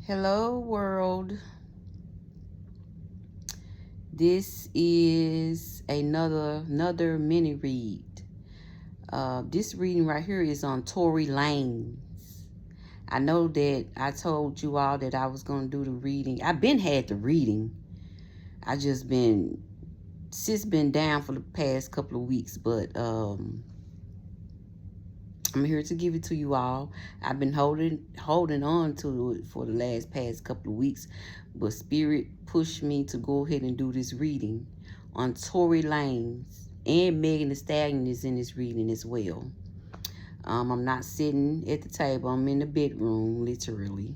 Hello world. This is another mini read. This reading right here is on Tory Lanez. I know that I told you all that I was gonna do the reading. I've been had the reading. I just been down for the past couple of weeks, but I'm here to give it to you all. I've been holding on to it for the past couple of weeks, but Spirit pushed me to go ahead and do this reading on Tory Lanez, and Megan Thee Stallion is in this reading as well. I'm not sitting at the table. I'm in the bedroom, literally.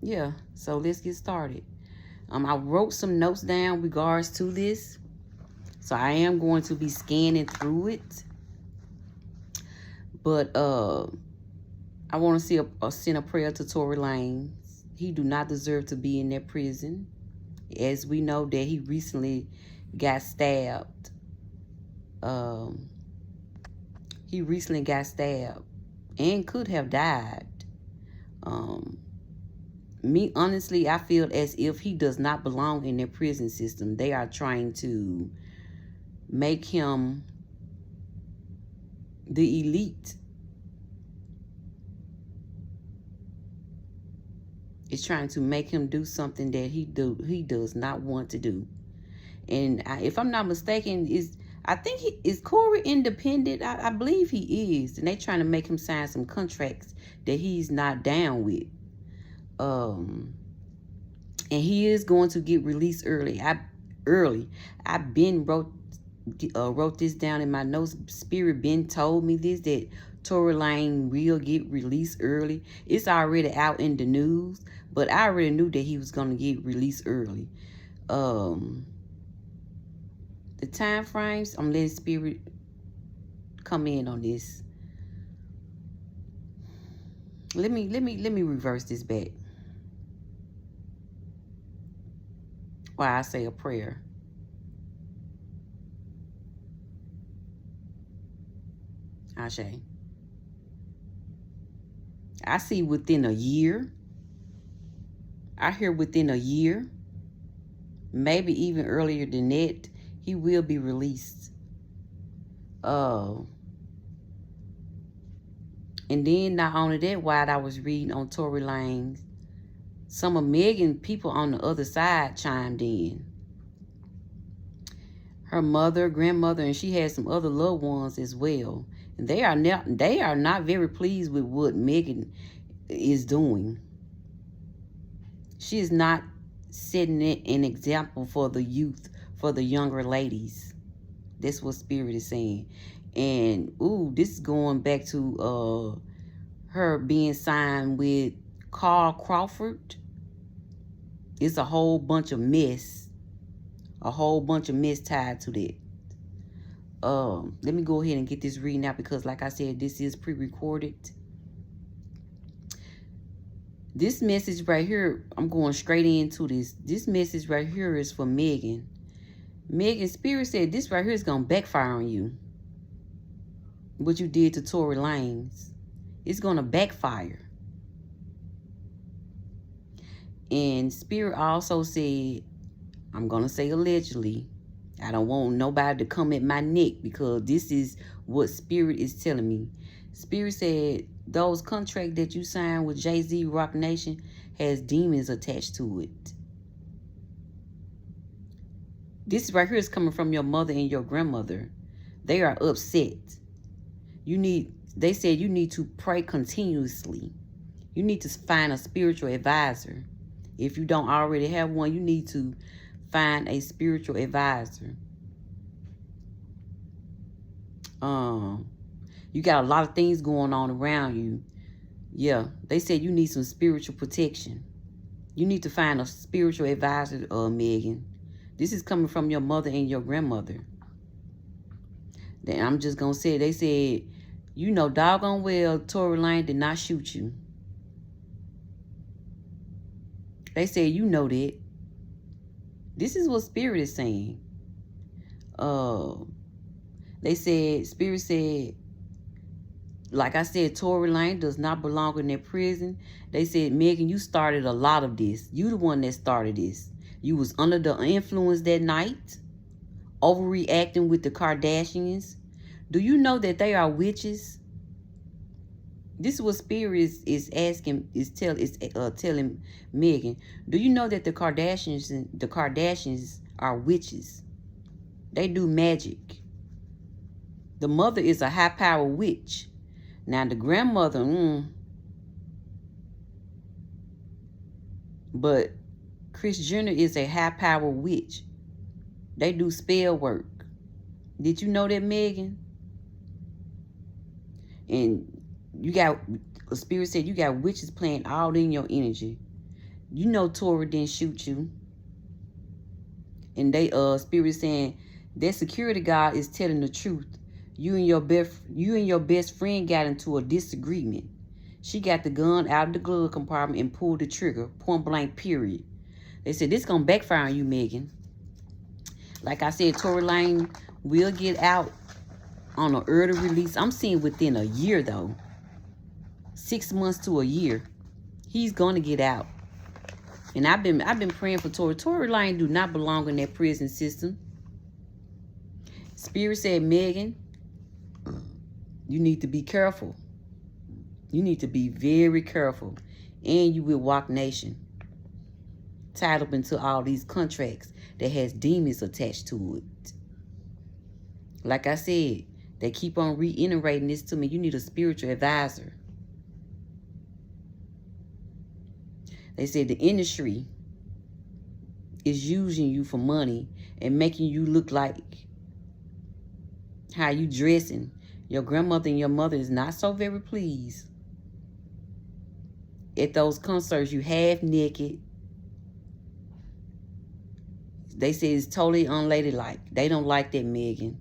Yeah, so let's get started. I wrote some notes down regards to this, so I am going to be scanning through it. But I want to send a prayer to Tory Lanez. He do not deserve to be in that prison. As we know that he recently got stabbed. He recently got stabbed and could have died. Me, honestly, I feel as if he does not belong in their prison system. They are trying to make him the elite. It's trying to make him do something that he does not want to do. And if I'm not mistaken, I think is Corey independent? I believe he is. And they trying to make him sign some contracts that he's not down with. And he is going to get released early. I've been wrote this down in my notes. Spirit been told me this, that Tory Lanez will get released early. It's already out in the news, but I already knew that he was going to get released early. The time frames, I'm letting Spirit come in on this. Let me reverse this back while I say a prayer. Ashe. I see within a year. I hear within a year, maybe even earlier than that, he will be released. And then not only that, while I was reading on Tory Lanez, some of Megan people on the other side chimed in. Her mother, grandmother, and she had some other loved ones as well. And they are not very pleased with what Megan is doing. She is not setting an example for the youth, for the younger ladies. That's what Spirit is saying. And this is going back to her being signed with Carl Crawford. It's a whole bunch of mess. A whole bunch of mess tied to that. Let me go ahead and get this reading out because, like I said, this is pre-recorded. This message right here, I'm going straight into this. This message right here is for Megan. Megan, Spirit said this right here is going to backfire on you. What you did to Tory Lanez. It's going to backfire. And Spirit also said, I'm going to say allegedly, I don't want nobody to come at my neck because this is what Spirit is telling me. Spirit said those contracts that you signed with Jay-Z, Roc Nation, has demons attached to it. This right here is coming from your mother and your grandmother. They are upset. They said you need to pray continuously. You need to find a spiritual advisor. If you don't already have one, you need to find a spiritual advisor. You got a lot of things going on around you. Yeah, they said you need some spiritual protection. You need to find a spiritual advisor, Megan. This is coming from your mother and your grandmother. Then I'm just going to say, they said, you know doggone well Tory Lanez did not shoot you. They said you know that. This is what Spirit is saying. They said, Spirit said, Like I said, Tory Lane does not belong in that prison. They said, Megan, you started a lot of this. You the one that started this. You was under the influence that night, overreacting with the Kardashians. Do you know that they are witches? This is what Spirit is telling Megan. Do you know that the Kardashians are witches? They do magic. The mother is a high-power witch. Now the grandmother, but Kris Jenner is a high-power witch. They do spell work. Did you know that, Megan? And you got, Spirit said you got witches playing all in your energy. You know Tory didn't shoot you. And they Spirit saying that security guard is telling the truth. You and your best friend got into a disagreement. She got the gun out of the glove compartment and pulled the trigger, point blank, period. They said this gonna backfire on you, Megan. Like I said, Tory Lane will get out on an early release. I'm seeing within a year though. 6 months to a year. He's gonna get out. And I've been praying for Tory. Tory Lane do not belong in that prison system. Spirit said, Megan, you need to be careful. You need to be very careful. And you will walk nation. Tied up into all these contracts that has demons attached to it. Like I said, they keep on reiterating this to me. You need a spiritual advisor. They said the industry is using you for money and making you look like how you dressing. Your grandmother and your mother is not so very pleased. At those concerts, you half naked. They say it's totally unladylike. They don't like that, Megan.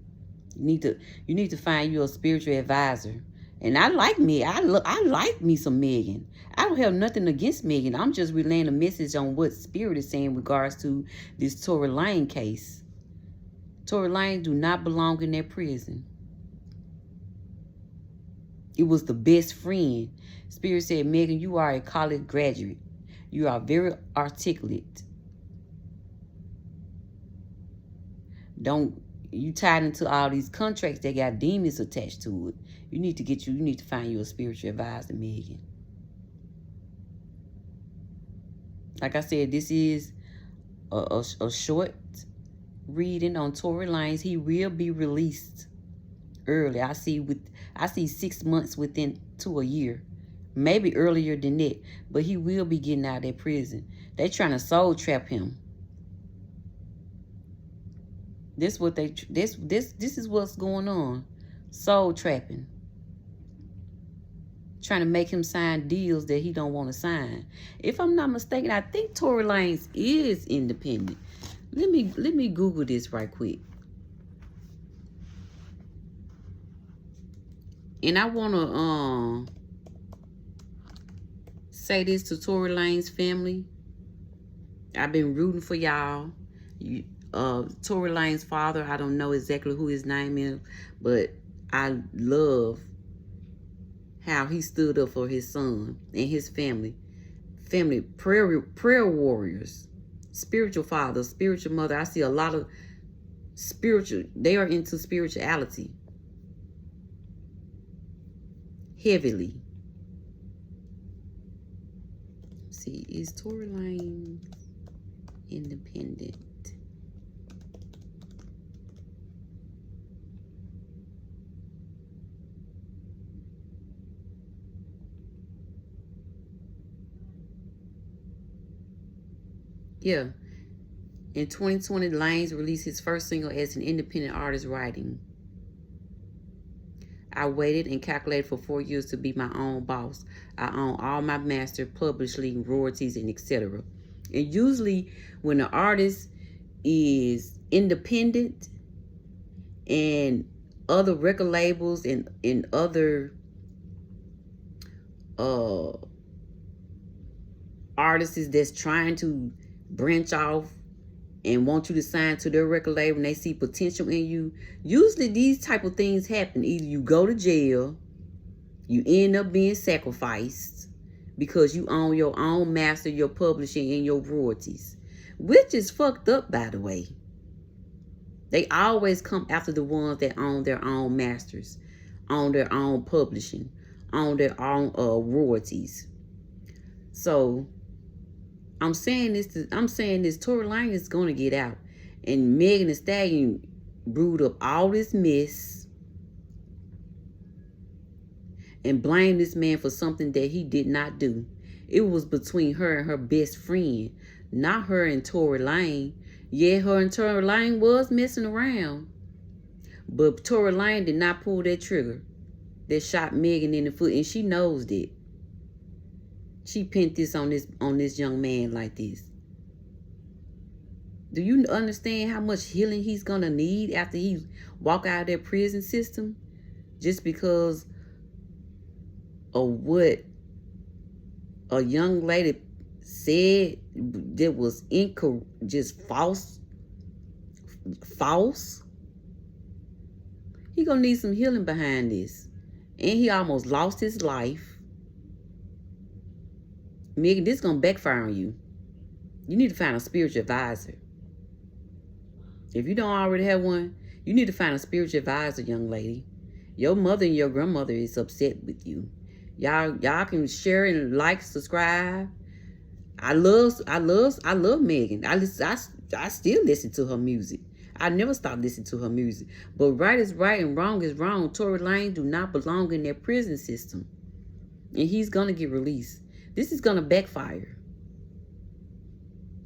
You need to find you a spiritual advisor. And I like me. I like me some Megan. I don't have nothing against Megan. I'm just relaying a message on what Spirit is saying in regards to this Tory Lane case. Tory Lane do not belong in that prison. It was the best friend. Spirit said, Megan, you are a college graduate. You are very articulate. You tied into all these contracts that got demons attached to it. You need to find you a spiritual advisor, Megan. Like I said, this is a short reading on Tory Lanez. He will be released early. I see 6 months within to a year. Maybe earlier than that. But he will be getting out of that prison. They trying to soul trap him. This is what's going on. Soul trapping. Trying to make him sign deals that he don't want to sign. If I'm not mistaken, I think Tory Lanez is independent. Let me Google this right quick. And I want to say this to Tory Lanez family. I've been rooting for y'all. Tory Lanez father, I don't know exactly who his name is, but I love how he stood up for his son and his family. Prayer warriors, spiritual father, spiritual mother. I see a lot of spiritual, they are into spirituality heavily. Let's see, is Tory Lanez independent? Yeah. In 2020, Lanez released his first single as an independent artist, writing, I waited and calculated for 4 years to be my own boss. I own all my master, publishing, royalties, and etc. And usually when an artist is independent and other record labels and other artists that's trying to branch off and want you to sign to their record label and they see potential in you, usually these type of things happen. Either you go to jail You end up being sacrificed because you own your own master, your publishing, and your royalties. Which is fucked up, by the way. They always come after the ones that own their own masters, own their own publishing, own their own royalties. So I'm saying this. Tory Lanez is gonna get out, and Megan Thee Stallion brewed up all this mess and blamed this man for something that he did not do. It was between her and her best friend, not her and Tory Lanez. Yeah, her and Tory Lanez was messing around, but Tory Lanez did not pull that trigger that shot Megan in the foot, and she knows that. She pinned this on this young man like this. Do you understand how much healing he's gonna need after he walk out of that prison system, just because of what a young lady said that was just false? He gonna need some healing behind this, and he almost lost his life. Megan, this is gonna backfire on you. You need to find a spiritual advisor. If you don't already have one, you need to find a spiritual advisor, young lady. Your mother and your grandmother is upset with you. Y'all can share and like, subscribe. I love Megan. I still listen to her music. I never stopped listening to her music. But right is right and wrong is wrong. Tory Lanez do not belong in that prison system, and he's gonna get released. This is gonna backfire.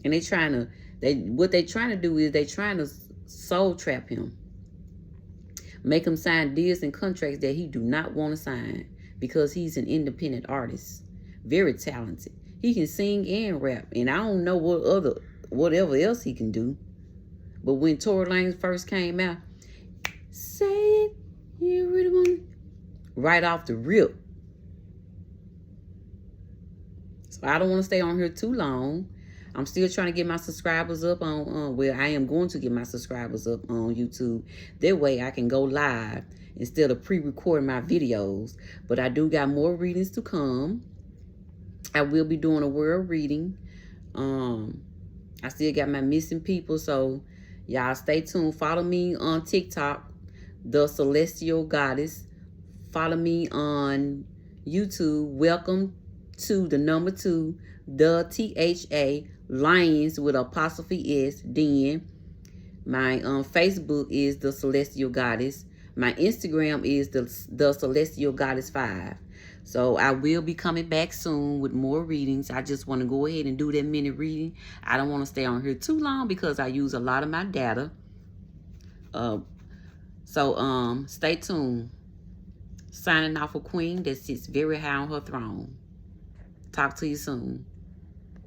And what they trying to do is they trying to soul trap him, make him sign deals and contracts that he do not want to sign, because he's an independent artist, very talented. He can sing and rap, and I don't know whatever else he can do. But when Tory Lanez first came out, say it, you really want it, right off the rip. So I don't want to stay on here too long. I'm still trying to get my subscribers up on, I am going to get my subscribers up on YouTube. That way I can go live instead of pre-recording my videos. But I do got more readings to come. I will be doing a world reading. I still got my missing people, so y'all stay tuned. Follow me on TikTok, The Celestial Goddess. Follow me on YouTube. Welcome to the number 2, the THA Lions with apostrophe S. Then my Facebook is The Celestial Goddess. My Instagram is the Celestial Goddess 5. So I will be coming back soon with more readings. I just want to go ahead and do that mini reading. I don't want to stay on here too long because I use a lot of my data. So stay tuned. Signing off for Queen that sits very high on her throne. Talk to you soon.